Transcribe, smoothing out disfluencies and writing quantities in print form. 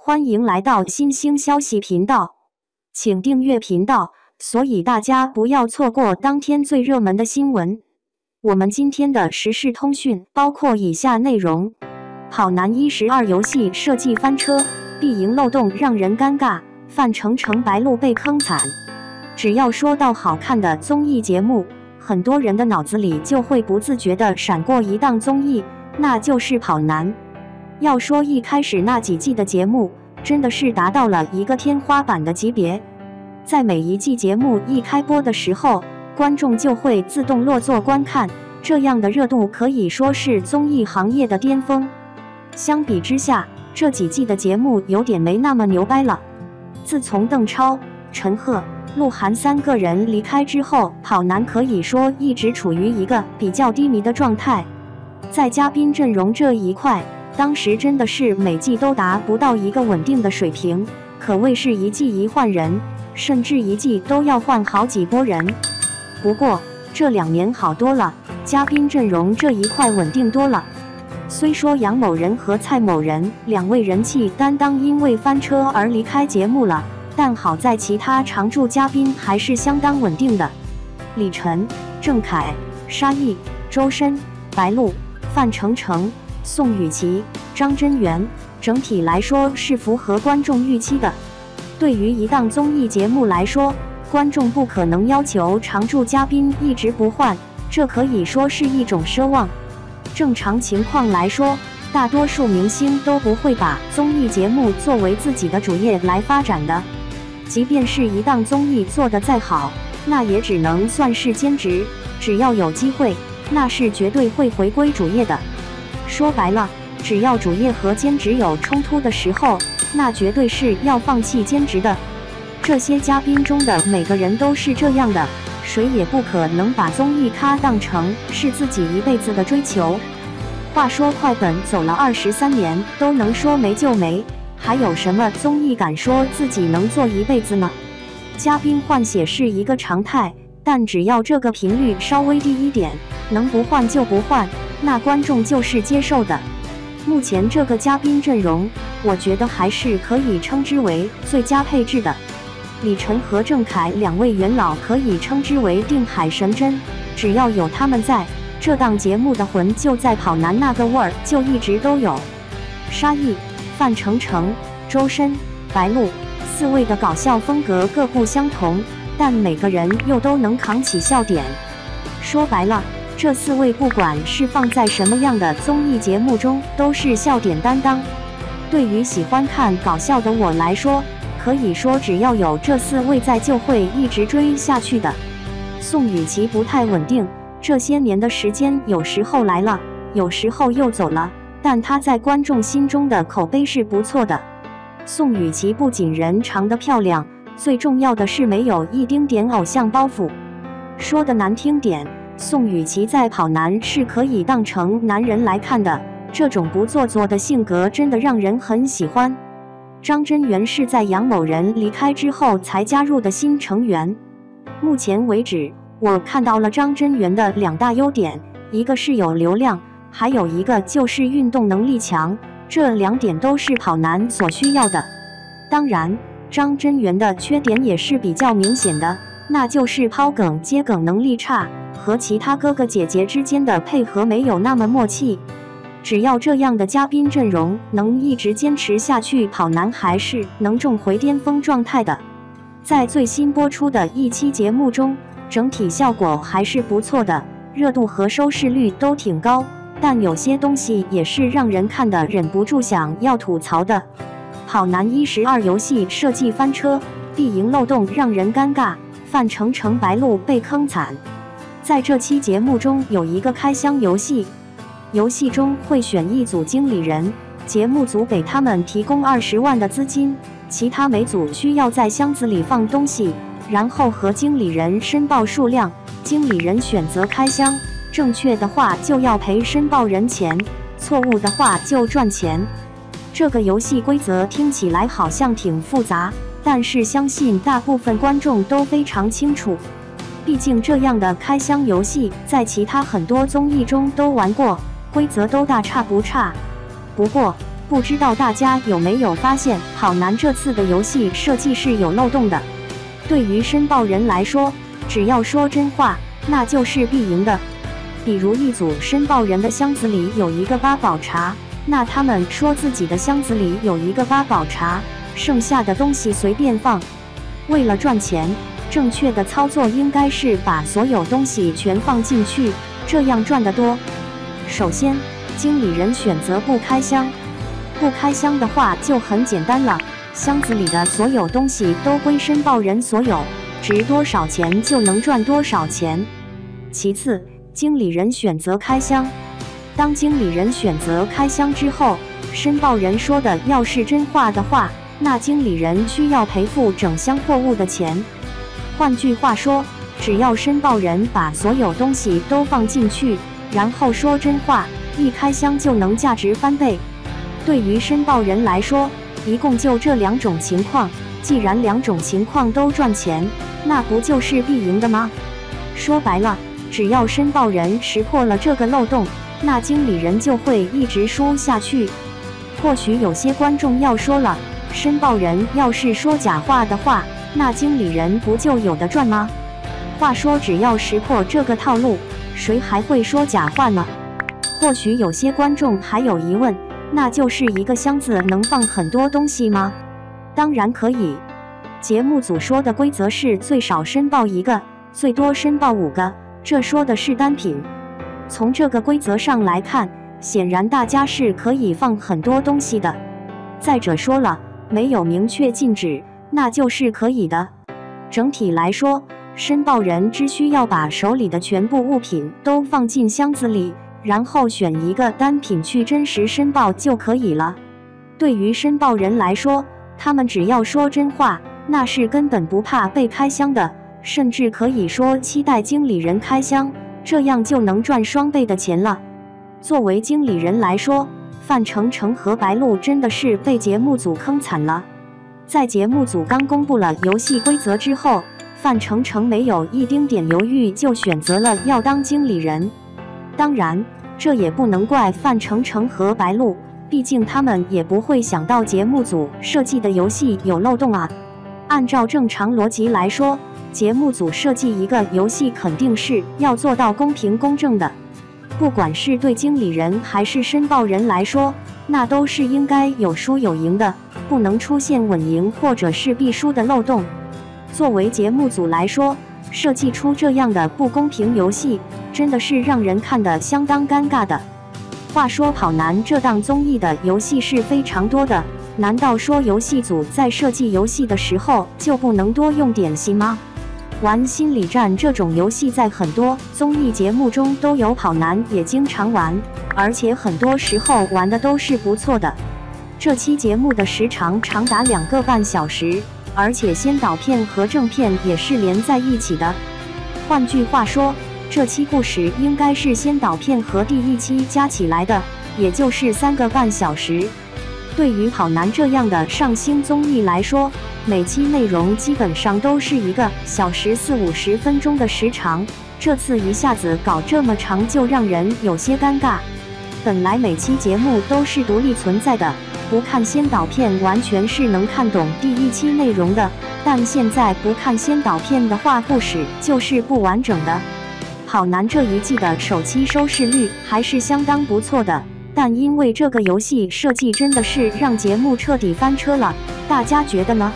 欢迎来到新兴消息频道，请订阅频道，所以大家不要错过当天最热门的新闻。我们今天的时事通讯包括以下内容：跑男112游戏设计翻车，必赢漏洞让人尴尬，范丞丞白鹿被坑惨。只要说到好看的综艺节目，很多人的脑子里就会不自觉地闪过一档综艺，那就是跑男。要说一开始那几季的节目，真的是达到了一个天花板的级别。在每一季节目一开播的时候，观众就会自动落座观看，这样的热度可以说是综艺行业的巅峰。相比之下，这几季的节目有点没那么牛掰了。自从邓超、陈赫、鹿晗3个人离开之后，跑男可以说一直处于一个比较低迷的状态。在嘉宾阵容这一块，当时真的是每季都达不到一个稳定的水平，可谓是一季一换人，甚至一季都要换好几波人。不过这2年好多了，嘉宾阵容这一块稳定多了。虽说杨某人和蔡某人2位人气担当因为翻车而离开节目了，但好在其他常驻嘉宾还是相当稳定的。李晨、郑恺、沙溢、周深、白鹿、范丞丞、宋雨琦、张真源，整体来说是符合观众预期的。对于一档综艺节目来说，观众不可能要求常驻嘉宾一直不换，这可以说是一种奢望。正常情况来说，大多数明星都不会把综艺节目作为自己的主业来发展的。即便是一档综艺做得再好，那也只能算是兼职，只要有机会，那是绝对会回归主业的。说白了，只要主业和兼职有冲突的时候，那绝对是要放弃兼职的。这些嘉宾中的每个人都是这样的，谁也不可能把综艺咖当成是自己一辈子的追求。话说快本走了23年，都能说没就没，还有什么综艺敢说自己能做一辈子呢？嘉宾换血是一个常态，但只要这个频率稍微低一点，能不换就不换，那观众就是接受的。目前这个嘉宾阵容，我觉得还是可以称之为最佳配置的。李晨和郑恺2位元老可以称之为定海神针，只要有他们在，这档节目的魂就在跑男那个味儿就一直都有。沙溢、范丞丞、周深、白鹿4位的搞笑风格各不相同，但每个人又都能扛起笑点。说白了，这4位不管是放在什么样的综艺节目中，都是笑点担当。对于喜欢看搞笑的我来说，可以说只要有这4位在，就会一直追下去的。宋雨琦不太稳定，这些年的时间有时候来了，有时候又走了，但她在观众心中的口碑是不错的。宋雨琦不仅人长得漂亮，最重要的是没有一丁点偶像包袱。说的难听点，宋雨琦在跑男是可以当成男人来看的，这种不做作的性格真的让人很喜欢。张真源是在杨某人离开之后才加入的新成员。目前为止，我看到了张真源的2大优点，一个是有流量，还有一个就是运动能力强，这2点都是跑男所需要的。当然，张真源的缺点也是比较明显的，那就是抛梗接梗能力差，和其他哥哥姐姐之间的配合没有那么默契。只要这样的嘉宾阵容能一直坚持下去，跑男还是能重回巅峰状态的。在最新播出的一期节目中，整体效果还是不错的，热度和收视率都挺高，但有些东西也是让人看得忍不住想要吐槽的。跑男112游戏设计翻车，必赢漏洞让人尴尬，范丞丞白鹿被坑惨。在这期节目中有一个开箱游戏，游戏中会选一组经理人，节目组给他们提供20万的资金，其他每组需要在箱子里放东西，然后和经理人申报数量，经理人选择开箱，正确的话就要赔申报人钱，错误的话就赚钱。这个游戏规则听起来好像挺复杂，但是相信大部分观众都非常清楚。毕竟这样的开箱游戏在其他很多综艺中都玩过，规则都大差不差。不过不知道大家有没有发现，跑男这次的游戏设计是有漏洞的。对于申报人来说，只要说真话，那就是必赢的。比如一组申报人的箱子里有一个八宝茶，那他们说自己的箱子里有一个八宝茶，剩下的东西随便放。为了赚钱，正确的操作应该是把所有东西全放进去，这样赚得多。首先，经理人选择不开箱。不开箱的话就很简单了，箱子里的所有东西都归申报人所有，值多少钱就能赚多少钱。其次，经理人选择开箱。当经理人选择开箱之后，申报人说的要是真话的话，那经理人需要赔付整箱货物的钱。换句话说，只要申报人把所有东西都放进去，然后说真话，一开箱就能价值翻倍。对于申报人来说，一共就这2种情况，既然2种情况都赚钱，那不就是必赢的吗？说白了，只要申报人识破了这个漏洞，那经理人就会一直输下去。或许有些观众要说了，申报人要是说假话的话，那经理人不就有的赚吗？话说只要识破这个套路，谁还会说假话呢？或许有些观众还有疑问，那就是一个箱子能放很多东西吗？当然可以。节目组说的规则是最少申报1个，最多申报5个，这说的是单品。从这个规则上来看，显然大家是可以放很多东西的。再者说了，没有明确禁止，那就是可以的。整体来说，申报人只需要把手里的全部物品都放进箱子里，然后选一个单品去真实申报就可以了。对于申报人来说，他们只要说真话，那是根本不怕被开箱的，甚至可以说期待经理人开箱，这样就能赚双倍的钱了。作为经理人来说，范丞丞和白鹿真的是被节目组坑惨了。在节目组刚公布了游戏规则之后，范丞丞没有一丁点犹豫就选择了要当经理人。当然，这也不能怪范丞丞和白鹿，毕竟他们也不会想到节目组设计的游戏有漏洞啊。按照正常逻辑来说，节目组设计一个游戏肯定是要做到公平公正的，不管是对经理人还是申报人来说，那都是应该有输有赢的，不能出现稳赢或者是必输的漏洞。作为节目组来说，设计出这样的不公平游戏，真的是让人看得相当尴尬的。话说跑男这档综艺的游戏是非常多的，难道说游戏组在设计游戏的时候就不能多用点心吗？玩心理战这种游戏在很多综艺节目中都有，跑男也经常玩，而且很多时候玩的都是不错的。这期节目的时长长达2个半小时，而且先导片和正片也是连在一起的。换句话说，这期故事应该是先导片和第1期加起来的，也就是3个半小时。对于跑男这样的上星综艺来说，每期内容基本上都是1个小时40-50分钟的时长，这次一下子搞这么长就让人有些尴尬。本来每期节目都是独立存在的，不看先导片完全是能看懂第1期内容的，但现在不看先导片的话，故事就是不完整的。跑男这一季的首期收视率还是相当不错的，但因为这个游戏设计真的是让节目彻底翻车了，大家觉得呢？